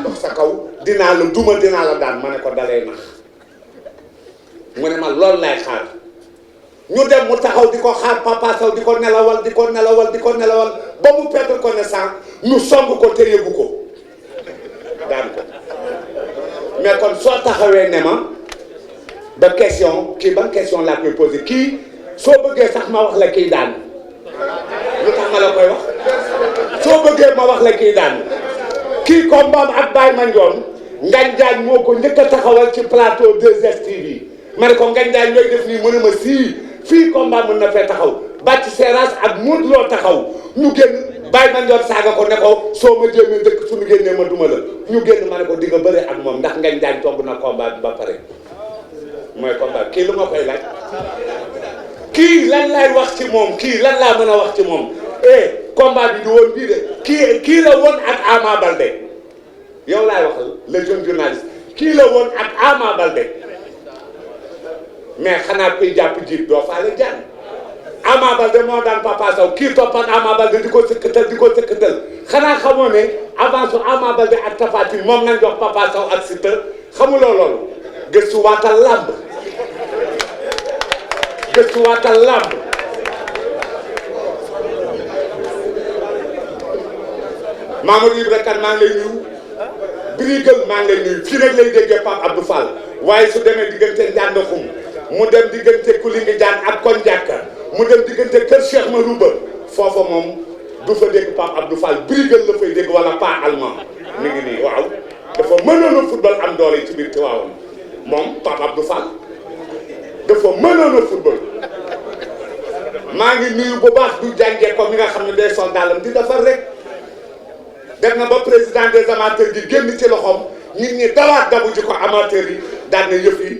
dox sa kaw dinaa la duma dinaa la daan ma ne ko dalee nax mu ne ma loolu lay xaar ñu dem mu taxaw di ko xaar Papa Sow di ko nelawal ba mu perdre connaissance ñu song ko te yëgu ko daan ko mais kon soo taxawee ne ma ba question kii ban question laa koy posé kii soo bëggee sax ma wax la kii daan lu tax ma la koy wax soo bëggee ma wax la kii daan kii combat ak Baye Mandione Ngagne Diagne moo ko njëkk a taxawal ci plateau 2STV ma ne ko Ngagne Diagne looy def nii mu ne ma sii fii combat mën na fee taxaw Bathie Seras ak Modou Lo taxaw ñu génn Baye Mandione saaga ko ne ko soo ma jéemee dëkk suñu génnee ma duma la ñu génn ma ne ko di nga bëre ak moom ndax Ngagne Diagne togg na combat bi ba pare mooy combat kii lu ma koy laaj kii lan lay wax ci moom kii lan laa mën a wax ci moom combat bi du woon bii de kii la woon ak Ama Baldé yow laay waxal le jeune journaliste kii la woon ak Ama Baldé mais xanaa koy jàpp jiit doo faale jaan Ama Baldé moo daan Papa Sow kii toppat Ama Baldé di ko sëkkatal xanaa xamoo ne avance Ama Baldé ak Tapha Tine moom nañ jox Papa Sow ak Siteu xamuloo loolu gëstuwaatal làmb Mamadou Ibra Kane maa ngi lay nuyu Birigal maa ngi lay nuyu fii nag lay déggee Pape Abdou Fall waaye su demee diggante Ndiandaxum mu dem diggante Koulingi Diane ak Kon Diaka mu dem diggante Kër Cheikh Marouba foofa moom du fa dégg Pape Abdou Fall Birigal la fay dégg wala pas allemand mi ngi nii waaw dafa mënoon a football am doole ci biir Tivaouane moom Pape Abdou Fall dafa mënoon a football maa ngi nuyu bu baax du jàngee ko mi nga xam ne day sol dàllam di defar rek def na ba président des amateurs gi génn ci loxoom nit ñi dawaat dabu ji ko amateurs yi daan na yëf yi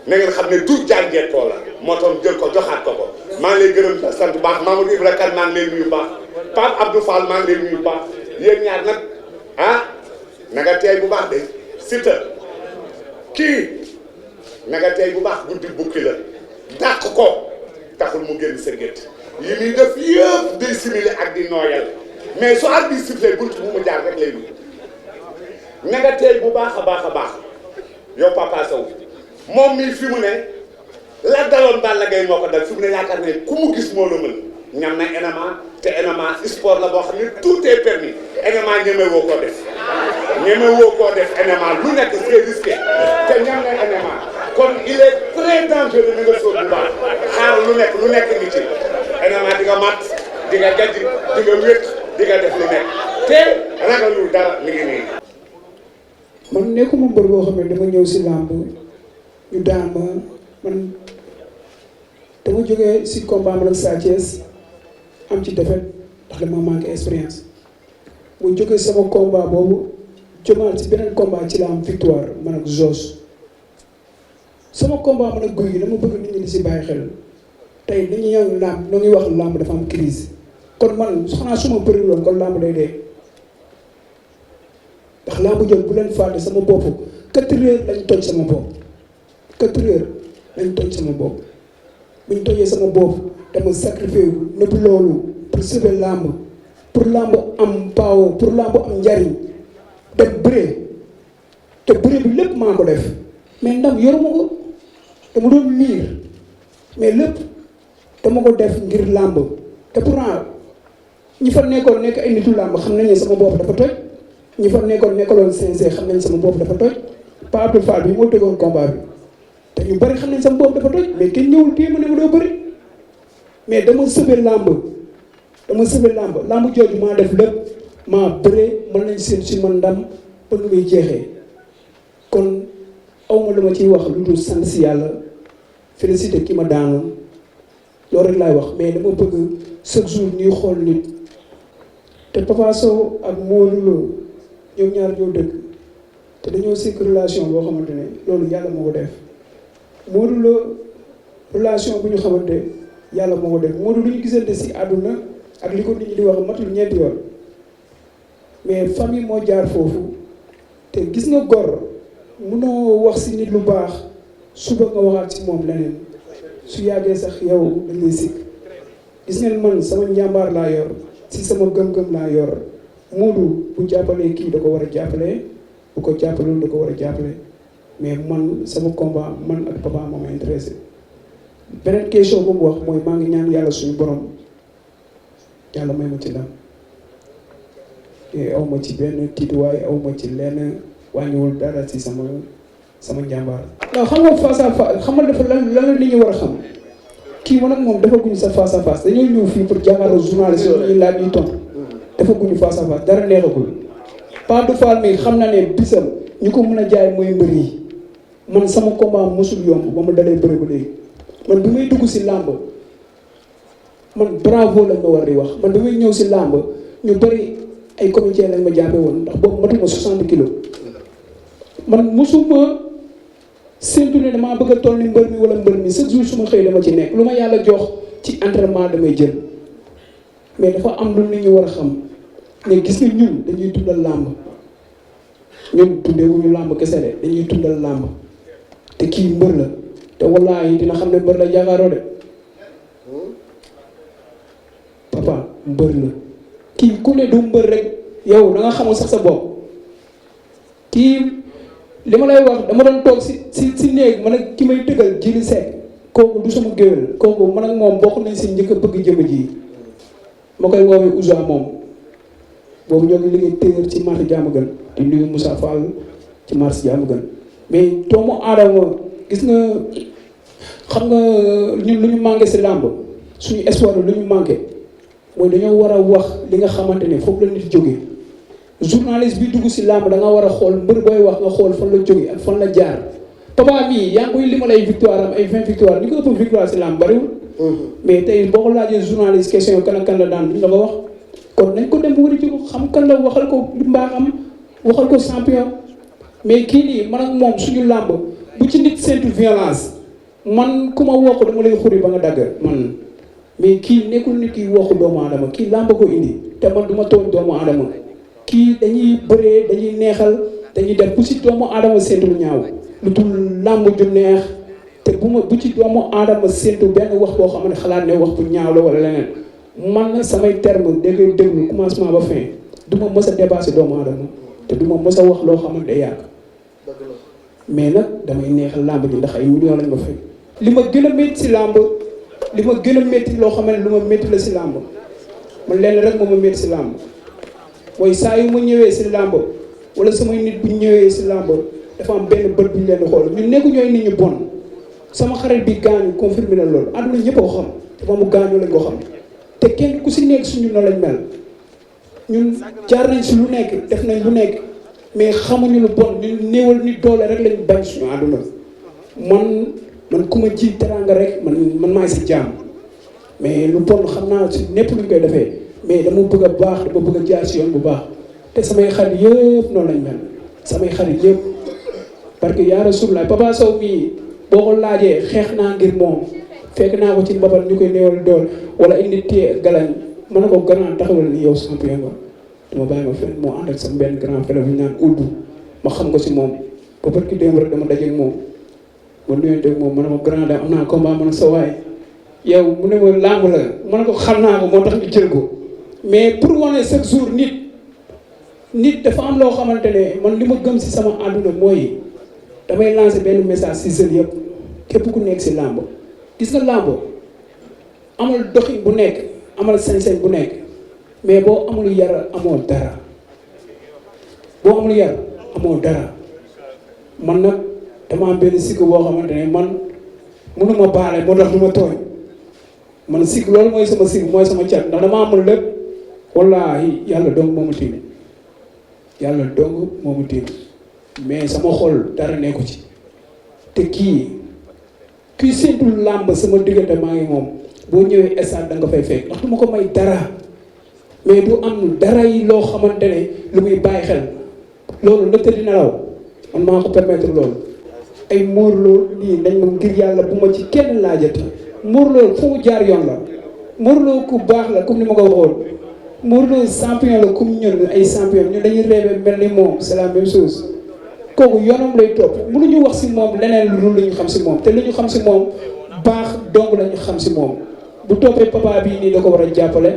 na ngeen xam ne du jàngee koo la moo tax jël ko joxaat ko maa ngi lay gërëm di sant bu baax Mamadou Ibra Kane maa ngi lay nuyu bu baax Pape Abdou Fall maa ngi lay nuyu bu baax yéen ñaar nag na nga teey bu baax de Siteu kii na nga teey bu baax guddi bukki la dàq ko taxul mu génn sa gétt yi muy def yëpp day simili ak di nooyal mais su at bi sifflé bunt bu mu jaar rek lay dugg na nga teey bu baax a baax yow Papa Sow moom mii fi mu ne la daloon Balla Gaye moo ko dal fi mu ne yaakaar ne ku mu gis moo la mën ñam na MMA te MMA sport la boo xam ne tout est permis MMA ñeme woo koo def MMA lu nekk c'est risqué te ñam na MMA kon il est très dangereux na nga sóor bu baax xaar lu nekk ngi ci MMA di nga mat di nga gàjj di nga wéet di nga def lu nekk te ragalul dara mi ngi nii. man nekkuma mbër boo xam ne dama ñëw si làmb ñu daan ma man dama jógee si combat man ak Sa Thiès am ci défaite ndax dama manqué expérience mu jógee sama combat boobu jëmaat si beneen combat ci la am victoire man ak Jos sama combat man ak Gouye Gui dama bëgg nit ñi di si bàyyi xel tey dañuy ñëw làmb ñoo ngi wax làmb dafa am crise kon man xanaa su ma bëri loon kon làmb day dee ndax làmb jot bu leen fàtte sama bopp 4 heures lañ toj sama bopp 4 heures lañ toj sama bopp bu ñu tojee sama bopp dama sacrifié wu nëbb loolu pour sauver làmb pour làmb am paawo pour làmb am njariñ dem bëree te bëree bi lépp maa ko def mais ndam yoruma ko dama doon miir mais lépp dama ko def ngir làmb te pourtant ñi fa nekkoon nekk ay nitu làmb xam nañ ne sama bopp dafa toj ñi fa nekkaloon CNG xam nañ sama bopp dafa toj Pape Abdou Fall bi moo tegoon combat bi te ñu bari xam nañ sama bopp dafa toj mais kenn ñëwul téye ma ne ma doo bëri mais dama sëbe làmb làmb jooju maa def lépp maa bëree mën nañ seen si man ndam ba nu muy jeexee kon awma lu ma ciy wax lu dul sant si yàlla félicité ki ma daanoon loolu rek laay wax mais dama bëgg chaque jour ñuy xool nit te Papa Sow ak Modou Lo ñoom ñaar ñoo dëkk te dañoo sekk relation boo xamante ne loolu yàlla moo ko def Modou Lo relation bu ñu xamante yàlla moo ko def Modou lu ñu gisante si àdduna ak li ko nit ñi di wax matul ñeenti yoon mais famille moo jaar foofu te gis nga gor munoo wax si nit lu baax suba nga waxaat si moom leneen su yàggee sax yow dañ lay sikk gis ngeen man sama njàmbaar laa yor si sama gëm-gëm laa yor Modou bu jàppalee kii da ko war a jàppale bu ko jàppalul da ko war a jàppale mais man sama combat man ak papa moo ma intéressé beneen question bu mu wax mooy maa ngi ñaan yàlla suñu borom yàlla may ma ci ndam te aw ma ci benn tiituwaay aw ma ci lenn wàññiwul dara ci sama njàmbaar. non xam nga face à face xam nga dafa lan la nit ñi war a xam kii man ak moom defaguñu sa face à face dañoo ñëw fii pour jàkkaarloo journaliste yi ñuy laaj ñuy tontu defaguñu face à face dara neexagul Pape Abdou Fall mi xam na ne bisam ñu ko mën a jaay mooy mbër yi man sama combat mosul yomb ba ma dalee bëre ba léegi man bi may dugg si làmb man bravo lañ ma war di wax man bi may ñëw si làmb ñu bëri ay comédien lañ ma jàppee woon ndax boobu matuma 60 kilos man mosuma séntu ne damaa bëgg a toll ni mbër mi wala mbër mi chaque jour su ma xëy dama ci nekk lu ma yàlla jox ci entraînement damay jël mais dafa am lu nit ñi war a xam ne gis nga ñun dañuy dundal làmb ñun dundeewuñu làmb kese de dañuy dundal làmb te kii mbër la te wallaahi dina xam ne mbër la jàkkaaroo de papa mbër la kii ku ne du mbër rek yow da nga xamul sax sa bopp kii li ma lay wax dama doon toog si néeg man ak ki may tëggal Jili Seck kooku du sama géwél kooku man ak moom bokk nañ si njëkk a bëgg jëmm ji ma koy woowee Ousa moom boobu ñoo ngi liggéey téer ci marché Diamaguène di nuyu Moussa Fall ci marché Diamaguène mais doomu aadama gis nga xam nga ñun lu ñu manqué si làmb suñu espoir lu ñu manqué mooy dañoo war a wax li nga xamante ne foofu la nit jógee journaliste bi dugg si làmb da nga war a xool mbër booy wax nga xool fan la jógee ak fan la jaar papa mii yaa ngi koy limal ay victoire am ay 20 victoire ni ko ëpp victoire si làmb bariwul mais tey boo ko laajee journaliste question kan ak kan la daan duñ la ko wax kon nañ ko dem wari ci ko xam kan la waxal ko mbaaxam waxal ko champion mais kii nii man ak moom suñu làmb bu ci nit séntu violence man ku ma woo ko dama lay xuri ba nga dagg man mais kii nekkul nit ki waxu doomu aadama kii làmb ko indi te man du ma tooñ doomu aadama kii dañuy bëree dañuy neexal dañuy def bu ci doomu aadama séntu lu ñaaw lu dul làmb ju neex te bu ci doomu aadama séntu benn wax boo xam ne xalaat ne wax bu ñaaw la wala leneen man na samay terme dégg déglu commencement ba fin du ma mës a dépassé doomu aadama te du ma mës a wax loo xamante day yàgg mais nag damay neexal làmb ji ndax ay millions lañ ma fay. li ma gën a métti si làmb li ma gën a métti loo xam ne lu ma métti la si làmb man lenn rek moo ma métti si làmb mooy saa yu ma ñëwee si làmb wala samay nit bu ñëwee si làmb dafa am benn bët bu ñu leen di xool ñun nekku ñooy nit ñu bon sama xarit bi gaañu confirmé na loolu àdduna ñëpp a ko xam te ba mu gaañoo lañ ko xam te kenn ku si nekk suñu noonu lañ mel ñun jaar nañ si lu nekk def nañ lu nekk mais xamuñu lu bon ñun néewal nit doole rek lañ bañ suñu àdduna man ku ma ji teranga rek man maay si jaam mais lu bon xam naa si népp luñ koy defee mais dama bëgg a baax dama bëgg a jaar si yoon bu baax te samay xarit yëpp noonu lañ mel samay xarit yëpp parce que yaa Rasulullah Papa Sow mii boo ko laajee xeex naa ngir moom fekk naa ko ci mbapat ñu koy néewal dool wala indi téye galañ mën na ko grand taxawal ni yow champion nga dama bàyyi ma fenn moo ànd ak sama benn grand frère bu ñu naan uddu ma xam ko si moom ba parce que démb rek dama dajeeg moom ma nuyonteeg moom ma ne ko grand am naa combat ma ne sa waay yow mu ne ma làmb la ma ne ko xam naa ko moo tax ñu jël ko mais pour wane chaque jour nit dafa am loo xamante ne man li ma gëm si sama àdduna mooy damay lancer benn message si jeunes yëpp képp ku nekk si làmb gis nga làmb amal doxin bu nekk amal sañ-sañ bu nekk mais boo amul yar amoo dara boo amul yar amoo dara man nag dama am benn sikk boo xamante ne man mënuma baale moo tax du ma tooñ man sikk loolu mooy sama sikk mooy sama cat ndax dama amul lépp wallaahi yàlla dong moomu tiim yàlla dong moomu tiim mais sama xol dara nekku ci te kii séntul làmb sama diggante maa ngi moom boo ñëwee stade da nga fay fekk ndax du ma ko may dara mais du am dara yi loo xamante ne lu muy bàyyi xel loolu ndëkk dina law man maa ko permettre loolu ay Morlo lii dañ ma ngir yàlla bu ma ci kenn laajati Morlo fu mu jaar yoon la Morlo ku baax la comme ni ma ko waxoon Morlo champion la comme ñun ay champion ñun dañuy rêver mel ni moom c'est la même chose kooku yoonam lay topp mënuñu wax si moom leneen lu ñu xam si moom te lu ñu xam si moom baax donc lañu xam si moom bu toppee papa bii nii da ko war a jàppale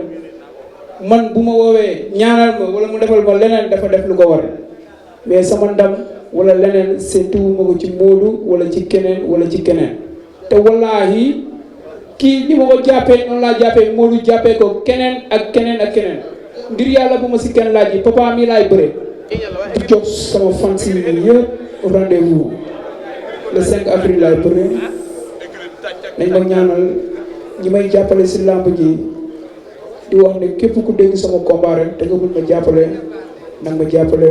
man bu ma woowee ñaanal ma wala mu defal ma leneen dafa def lu ko war mais sama ndam wala leneen seetuwuma ko ci Modou wala ci keneen wala ci keneen te wallaahi kii ni ma ko jàppee noonu laa jàppee Modou jàppee ko keneen ak keneen ak keneen ngir yàlla bu ma si kenn laaj yi papa mi laay bëre di jox sama fans yi yëpp rendez-vous le 5 avril laay bëre nañ ma ñaanal ñi may jàppale si lamb ji di wax ne képp ku dégg sama combat rek te nga mën ma jàppale nag ma jàppale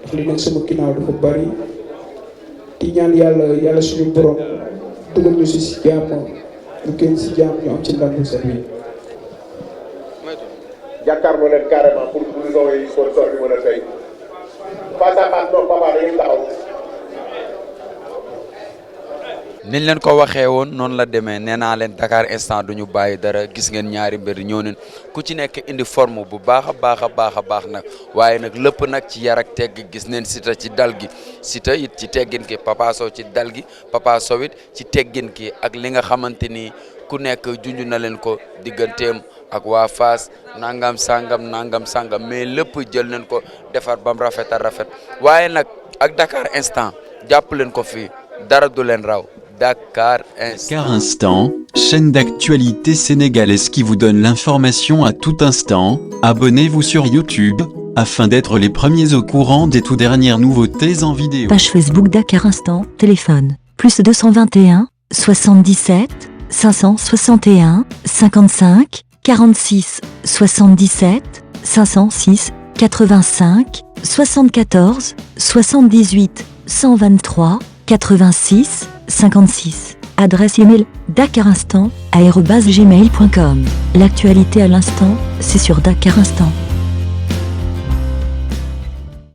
ndax li nekk sama ginnaaw dafa bari di ñaan yàlla suñu borom dugal ñu si jàmm ñu génn si jàmm ñu am ci ndam bu set bi. jàkkaarloo leen carrément pour blouson yi sponsor bi mën a fay face à face non papa dañuy taxaw. niñ leen ko waxee woon noonu la demee nee naa leen Dakar instant duñu bàyyi dara gis ngeen ñaari mbir ñëw nañ ku ci nekk indi forme bu baax a baax nag waaye nag lépp nag ci yar ak tegg gis neen Siteu ci dal gi Siteu it ci teggin ki Papa Sow ci dal gi Papa Sow it ci teggin ki ak li nga xamante ni ku nekk junj na leen ko digganteem ak waa Fass nangam sangam mais lépp jël nañ ko defar bam rafet a rafet waaye nag ak Dakar instant jàpp leen ko fii dara du leen raw. Dakar Instant, chaîne d'actualité sénégalaise qui vous donne l'information à tout instant. Abonnez-vous sur YouTube afin d'être les premiers au courant des toutes dernières nouveautés en vidéo. Page Facebook Dakar Instant, téléphone plus 221 77 561 55 46 77 506 85 74 78 123 86 56. Adresse email dakarinstant@gmail.com. L'actualité à l'instant, c'est sur Dakar Instant.